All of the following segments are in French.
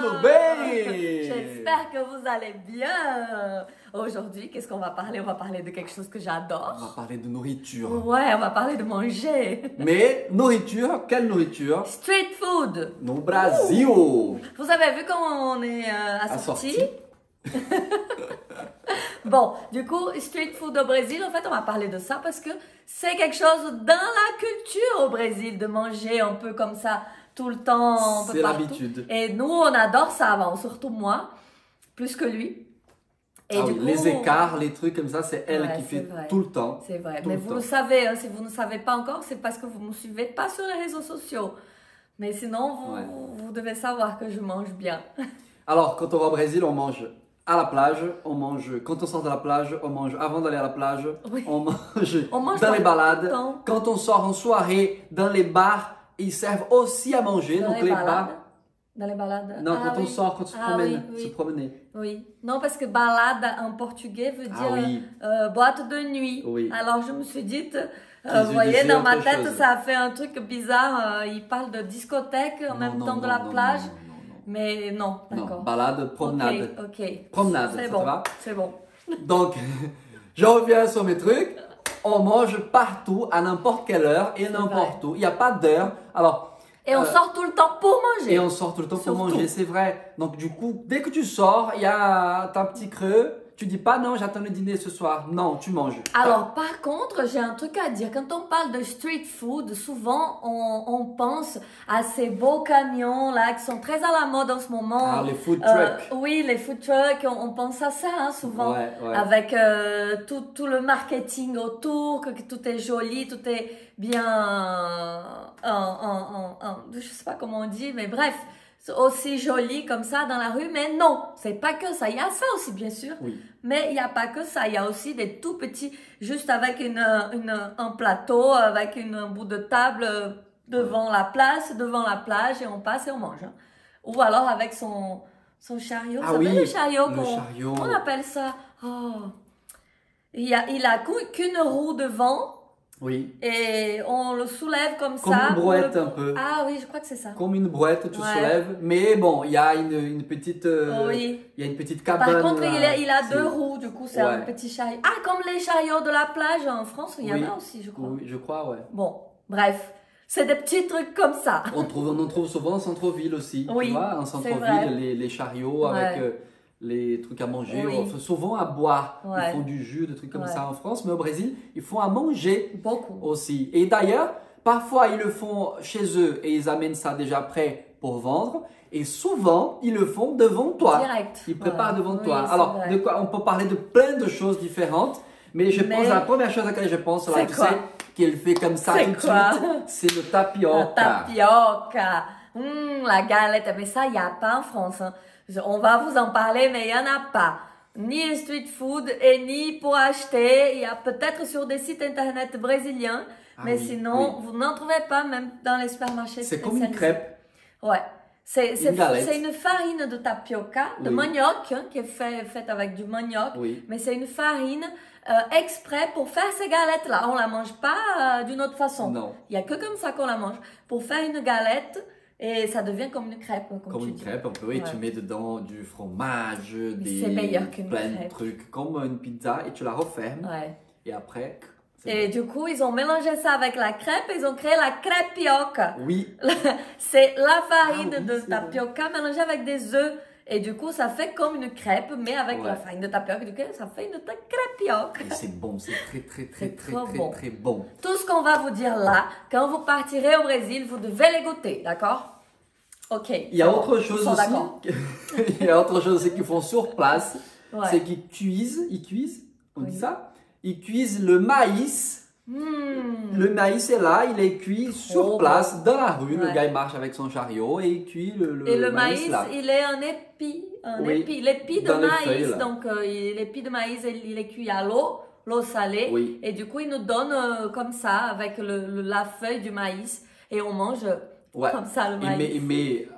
tudo bem? J'espère que vous allez bien. Aujourd'hui, qu'est-ce qu'on va parler? On va parler de quelque chose que On j'adore. va parler de nourriture. Ouais, on va parler de manger. Mais nourriture, quelle nourriture? Street food. No Brasil. Vous avez vu comment on est assorti? Assorti. Bon, du coup, street food au Brésil, en fait, on va parler de ça parce que c'est quelque chose dans la culture au Brésil de manger un peu comme ça tout le temps, un peu C'est partout. l'habitude. Et nous, on adore ça avant, surtout moi, plus que lui. Et Ah du oui, coup, les écarts, les trucs comme ça, c'est elle Ouais, qui c'est fait vrai. tout le temps. c'est vrai. Tout Mais le vous temps. le savez, hein, si vous ne savez pas encore, c'est parce que vous ne me suivez pas sur les réseaux sociaux. Mais sinon, Ouais. vous devez savoir que je mange bien. Alors, quand on va au Brésil, on mange à la plage, on mange quand on sort de la plage, on mange avant d'aller à la plage, Oui. on mange On mange dans pas les tout balades. le temps. Quand on sort en soirée, dans les bars, ils servent aussi à manger. Dans Donc les les balades. bars. Dans les balades. Non, Ah quand on oui. sort, quand on se Ah promène, oui, oui. se promener. Oui, non, parce que balade en portugais veut Ah dire oui. boîte de nuit. Oui. Alors je me suis dit, Qu'ils vous voyez, disaient dans ma autre tête, chose. ça a fait un truc bizarre. Il parle de discothèque en même temps de la plage. Mais non, Non, d'accord. balade, promenade. Ok. Promenade, C'est ça bon. te va? C'est bon. Donc, je reviens sur mes trucs. On mange partout, à n'importe quelle heure et n'importe où. Il n'y a pas d'heure. Alors, Et on sort tout le temps pour manger. et on sort tout le temps pour Surtout. manger, c'est vrai. Donc, du coup, dès que tu sors, il y a un petit creux. Tu dis pas non, j'attends le dîner ce soir. Non, tu manges. Alors, par contre, j'ai un truc à dire. Quand on parle de street food, souvent, on pense à ces beaux camions là qui sont très à la mode en ce moment. Ah, les food trucks. Oui, les food trucks, on pense à ça hein, souvent. Ouais, ouais. Avec tout le marketing autour, que tout est joli, tout est bien... je sais pas comment on dit, mais bref, c'est aussi joli comme ça dans la rue. Mais non, c'est pas que ça. Il y a ça aussi, bien sûr. Oui. Mais il n'y a pas que ça, il y a aussi des tout petits, juste avec un plateau, avec un bout de table devant la place, devant la plage, et on passe et on mange. Hein. Ou alors avec son chariot, Ah vous savez oui, le chariot, le chariot. on appelle ça, il a qu'une roue devant, Oui. et on le soulève comme Comme ça. une brouette pour un peu. Ah oui, je crois que c'est ça. Comme une brouette, tu Ouais. soulèves. Mais bon, il y a une petite, Oui. il y a une petite cabane. Par contre, là. il a C'est- deux roues, du coup, c'est un Ouais. petit chariot. Ah, comme les chariots de la plage en France, il y Oui. en a aussi, je crois. Oui, je crois, ouais. Bon, bref, c'est des petits trucs comme ça. On en trouve souvent en centre-ville aussi. Oui, Tu vois, en c'est vrai. centre-ville, les chariots avec Ouais. les trucs à manger. Oui. Enfin, souvent à boire. Ouais. Ils font du jus, des trucs comme Ouais. ça en France. Mais au Brésil, ils font à manger Beaucoup. aussi. Et d'ailleurs, parfois, ils le font chez eux et ils amènent ça déjà prêt pour vendre. Et souvent, ils le font devant toi. Direct. Ils préparent Ouais. devant Oui, toi. c'est Alors, vrai. de quoi on peut parler de plein de choses différentes. Mais je pense, la première chose à laquelle je pense, là, C'est tu quoi? sais, qu'il fait comme ça C'est tout de quoi? suite, c'est le La tapioca. tapioca. La galette. Mais ça, il n'y a pas en France. Hein. On va vous en parler, mais il n'y en a pas. Ni street food et ni pour acheter. Il y a peut-être sur des sites internet brésiliens. Ah mais oui, sinon, oui. vous n'en trouvez pas même dans les supermarchés C'est comme une spécialisés. crêpe. Ouais. Une galette. C'est une farine de tapioca, de Oui. manioc, hein, qui est faite avec du manioc. Oui. Mais c'est une farine exprès pour faire ces galettes-là. On la mange pas d'une autre façon. Non. Il y a que comme ça qu'on la mange. Pour faire une galette, et ça devient comme une crêpe, comme Comme tu une dis. crêpe, un peu. Et Ouais. tu mets dedans du fromage, c'est meilleur qu'une plein de crêpe. trucs, comme une pizza. Et tu la refermes. Ouais. Et après, c'est Et bon. du coup, ils ont mélangé ça avec la crêpe et ils ont créé la crêpioca. Oui. C'est la farine Ah oui, de c'est tapioca mélangée avec des œufs. Et du coup, ça fait comme une crêpe, mais avec Ouais. la farine de tapioca. Du coup, ça fait une crêpioca. Et c'est bon. C'est très, très, très, C'est très, trop très, bon. très bon. Tout ce qu'on va vous dire là, quand vous partirez au Brésil, vous devez les goûter, d'accord? Ok. Il y a autre chose Ils sont aussi. d'accord. Il y a autre chose aussi qu'ils font sur place. Ouais. C'est qu'ils cuisent, on Oui. dit ça? Ils cuisent le maïs. Le maïs est là, il est cuit sur Trop place, dans la rue. Le Ouais. gars, il marche avec son chariot et il cuit Et le maïs, là. il est un épi. Oui. L'épi de Dans les feuilles, maïs, là. donc l'épi de maïs, il est cuit à l'eau salée. Oui. Et du coup, il nous donne comme ça, avec la feuille du maïs. Et on mange Ouais. comme ça le maïs. Il met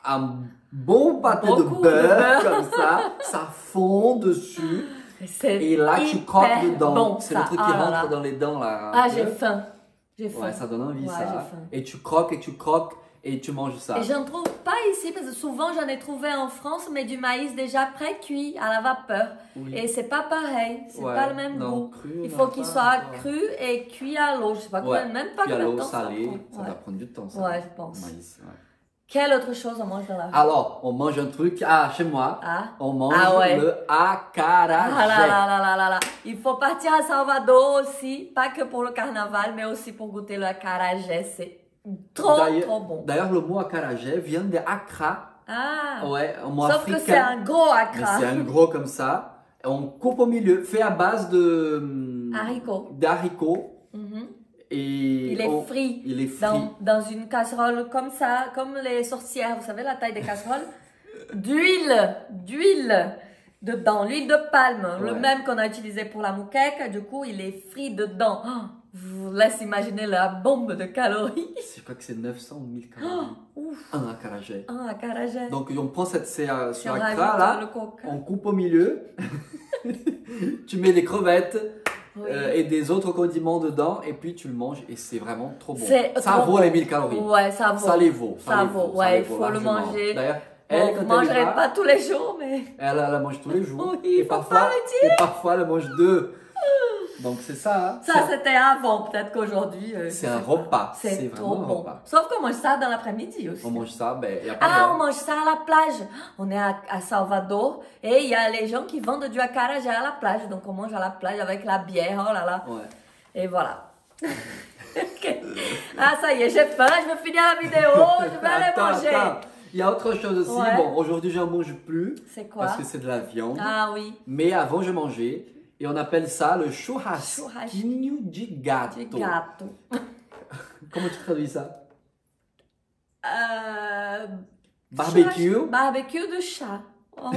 un bon pâté de Beaucoup de beurre, beurre. comme ça fond dessus. C'est Et là, tu hyper croques dedans. bon, C'est ça. le truc qui Ah là rentre là. dans les dents là. un Ah, peu. j'ai faim. J'ai faim. Ouais, ça donne envie Ouais, ça. j'ai faim. Et tu croques et tu croques. et tu manges ça. Et je n'en trouve pas ici parce que souvent j'en ai trouvé en France, mais du maïs déjà pré-cuit à la vapeur. Oui. Et c'est pas pareil, c'est Ouais, pas le même non, goût. cru, Il on faut n'a qu'il pas, soit ouais. cru et cuit à l'eau. Je sais pas Ouais, même pas puis à combien de l'eau temps ça salée, prend. ça Ouais. va prendre du temps. Ça, Ouais, je pense. maïs, ouais. Quelle autre chose on mange dans la vie? Alors, on mange un truc, chez moi, Ah. on mange Ah ouais. le acarajé. Ah là là là là là là. Il faut partir à Salvador aussi, pas que pour le carnaval, mais aussi pour goûter le acarajé. C'est trop bon. D'ailleurs, le mot acarajé vient de Accra. Ah. Ouais, un mot Sauf africain. que c'est un gros Mais acra. c'est un gros comme ça. On coupe au milieu, fait à base de Haricots. d'haricots. Mhm. Et Il est frit. Il est frit. Dans une casserole comme ça, comme les sorcières, vous savez la taille des casseroles, d'huile dedans, l'huile de palme, le Ouais. même qu'on a utilisé pour la moukeka, du coup il est frit dedans. Oh, je vous laisse imaginer la bombe de calories. Je crois que c'est 900 ou 1000 calories. Ouf, Un acarajé. un acarajé. Donc on prend ce Et on accra rajoute là, le coca. on coupe au milieu, tu mets des crevettes Oui. et des autres condiments dedans et puis tu le manges et c'est vraiment trop bon. C'est Ça trop vaut bon. les 1000 calories. Ouais, ça vaut. Ça les vaut. Ça vaut, ouais, il faut le largement. manger. D'ailleurs, Bon, elle, vous quand ne elle mangerez y va, pas tous les jours, mais... elle la mange tous les jours. Oui, et, faut parfois, pas le dire. et parfois, elle mange 2. Donc c'est ça. Hein. Ça, c'était avant. Peut-être qu'aujourd'hui... C'est un repas. C'est vraiment trop un bon. repas. Sauf qu'on mange ça dans l'après-midi aussi. On mange ça, ben, y a pas Ah, d'heure. on mange ça à la plage. On est à Salvador et il y a les gens qui vendent du acarajé à la plage. Donc on mange à la plage avec la bière. Oh là là. Ouais. Et voilà. Ok. Ah, ça y est, j'ai faim. Je veux finir la vidéo. Je vais aller manger. Attends. Il y a autre chose aussi. Ouais. Bon, aujourd'hui, je n'en mange plus. C'est quoi? Parce que c'est de la viande. Ah oui. Mais avant, je mangeais. Et on appelle ça le churrasquinho de gato. Du gâteau. Comment tu traduis ça? Barbecue. Barbecue. Barbecue de chat. Oh.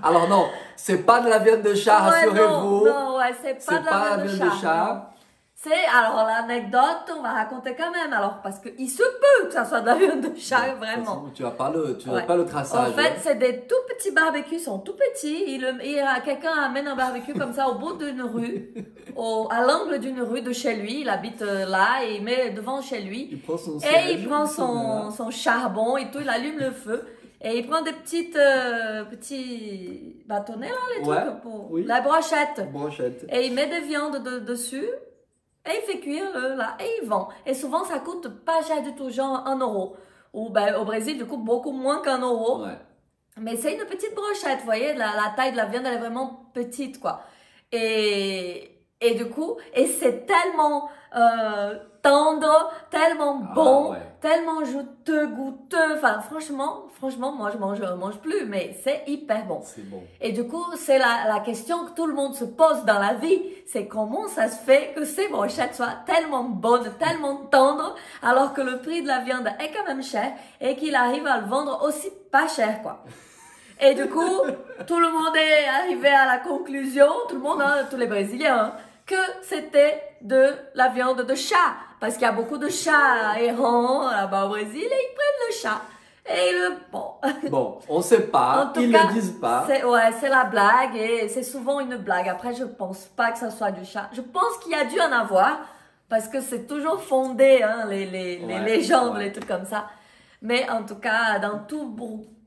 Alors non, c'est pas de la viande de chat, Ouais, rassurez-vous. non, ouais, c'est pas de la viande de chat. non. C'est, alors l'anecdote, on va raconter quand même, alors, parce qu'il se peut que ça soit de la viande de chat, De toute vraiment. façon, tu n'as pas le, Ouais. pas le traçage. En fait, c'est des tout petits barbecues, ils sont tout petits. Quelqu'un amène un barbecue comme ça au bout d'une rue, à l'angle d'une rue de chez lui. Il habite là et il met devant chez lui. Il prend son Et siège, il prend se met là. son charbon et tout, il allume le feu. Et il prend des petits bâtonnets là, les Ouais, trucs pour oui. la brochette. Brochette. Et il met des viandes dessus. Et il fait cuire là, et il vend. Et souvent, ça coûte pas cher du tout, genre 1 euro. Ou ben, au Brésil, du coup, beaucoup moins qu'1 euro. Ouais. Mais c'est une petite brochette, vous voyez, la taille de la viande, elle est vraiment petite, quoi. Et du coup, et c'est tellement tendre, tellement bon, ouais. tellement juteux, goûteux. Enfin, franchement, moi, je mange plus, mais c'est hyper bon. C'est bon. Et du coup, c'est la question que tout le monde se pose dans la vie. C'est comment ça se fait que ces brochettes soient tellement bonnes, tellement tendres, alors que le prix de la viande est quand même cher et qu'il arrive à le vendre aussi pas cher, quoi. Et du coup, tout le monde est arrivé à la conclusion, tout le monde, hein, tous les Brésiliens, hein, que c'était de la viande de chat. Parce qu'il y a beaucoup de chats errants là-bas au Brésil et ils prennent le chat. Et bon. Bon, on ne sait pas, En tout ils cas, ne le disent pas. C'est la blague et c'est souvent une blague. Après, je pense pas que ça soit du chat. Je pense qu'il y a dû en avoir parce que c'est toujours fondé, hein, les légendes, les trucs comme ça. Mais en tout cas, dans tout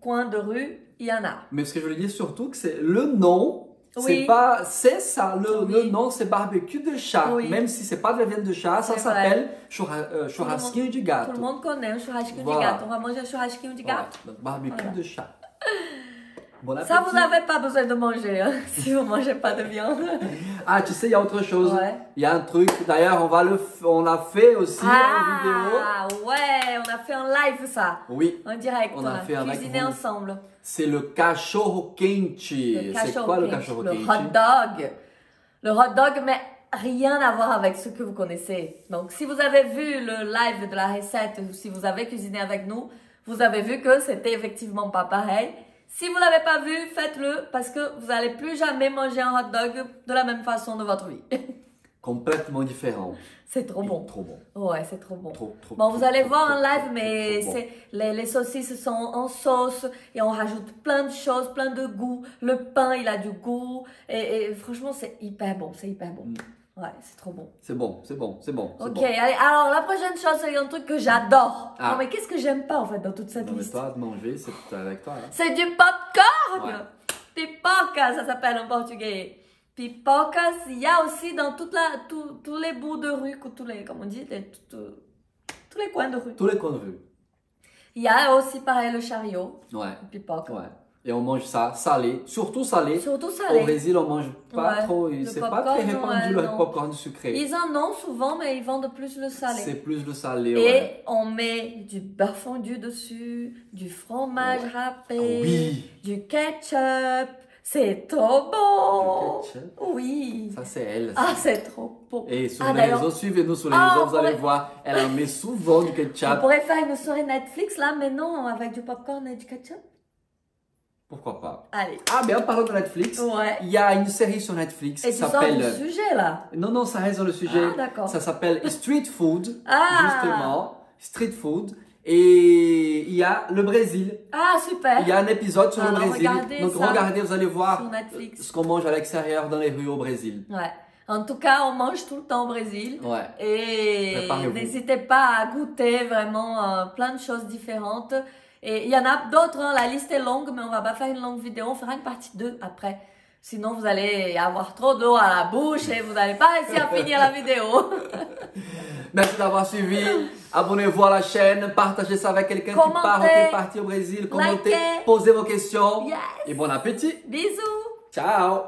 coin de rue, il y en a. Mais ce que je voulais dire surtout, que c'est le nom. Oui. C'est ça, le nom c'est barbecue de chat, Oui. même si c'est pas de la viande de chat, ça C'est s'appelle churrasquinho de gato. Tout le monde connaît un churrasquinho de Voilà. gato. On va manger un churrasquinho de gato. Ouais, donc barbecue Voilà. de chat. Bon Ça, vous appétit. n'avez pas besoin de manger hein, si vous ne mangez pas de viande. Ah, tu sais, il y a autre chose. Ouais. Il y a un truc, d'ailleurs, on l'a fait aussi en vidéo. Ah, ouais, on a fait en live ça. Oui, En direct, On a fait un cuisiné avec vous. ensemble. c'est le cachorro quente. C'est quoi le cachorro Le quente? hot dog. Le hot dog, mais rien à voir avec ce que vous connaissez. Donc, si vous avez vu le live de la recette ou si vous avez cuisiné avec nous, vous avez vu que c'était effectivement pas pareil. Si vous l'avez pas vu, faites-le parce que vous n'allez plus jamais manger un hot dog de la même façon de votre vie. Complètement différent. C'est trop bon. Trop bon. Ouais, c'est trop bon. Trop, Bon, vous allez voir en trop, live, trop, mais trop bon. c'est les saucisses sont en sauce et on rajoute plein de choses, plein de goût. Le pain, il a du goût et franchement, c'est hyper bon, c'est hyper bon. Ouais, c'est trop bon. C'est bon, c'est bon, c'est bon. Ok, bon. allez, alors la prochaine chose, c'est un truc que j'adore. Ah. Non, mais qu'est-ce que j'aime pas en fait dans toute cette Non, mais liste? toi, manger, c'est avec toi. Hein. C'est du popcorn! Ouais. Pipoca, ça s'appelle en portugais. Pipocas, il y a aussi dans tous les bouts de rue, tous les, comme on dit, tous les coins de rue. Tous les coins de rue. Il y a aussi pareil le chariot, Ouais. le pipoca. Ouais. Et on mange ça salé, surtout salé. Surtout salé. Au Brésil, on mange pas Ouais. trop, Le c'est pas popcorn, très répandu ouais, le non. popcorn sucré. Ils en ont souvent, mais ils vendent plus le salé. C'est plus le salé, Et ouais. on met du beurre fondu dessus, du fromage Ouais. râpé, Ah oui. du ketchup. C'est trop bon. Du ketchup. Oui. Ça, c'est elle. Ah, c'est trop bon. Et sur Ah, les d'ailleurs, réseaux, suivez-nous sur les Ah, réseaux, on vous allez pourrait- voir, elle en met souvent du on ketchup. pourrait faire une soirée Netflix là, mais non, avec du popcorn et du ketchup. Pourquoi pas? Allez. Ah, mais en parlant de Netflix, Ouais. il y a une série sur Netflix Et qui tu sors s'appelle... du sujet là. Non, non, ça reste dans le sujet. Ah, d'accord. Ça s'appelle Street Food, Ah. justement. Street Food. Et il y a le Brésil. Ah, super. Il y a un épisode sur le Alors, Brésil. regardez Donc ça regardez, vous allez voir sur Netflix. ce qu'on mange à l'extérieur dans les rues au Brésil. Ouais. En tout cas, on mange tout le temps au Brésil. Ouais. Et Préparez-vous. n'hésitez pas à goûter vraiment plein de choses différentes. Et il y en a d'autres, hein, la liste est longue, mais on va pas faire une longue vidéo, on fera une partie 2 après. Sinon, vous allez avoir trop d'eau à la bouche et vous n'allez pas réussir à finir la vidéo. Merci d'avoir suivi. Abonnez-vous à la chaîne. Partagez ça avec quelqu'un qui Commentez. part ou qui est parti au Brésil. Commentez. Likez. Posez vos questions. Yes. Et bon appétit. Bisous. Ciao.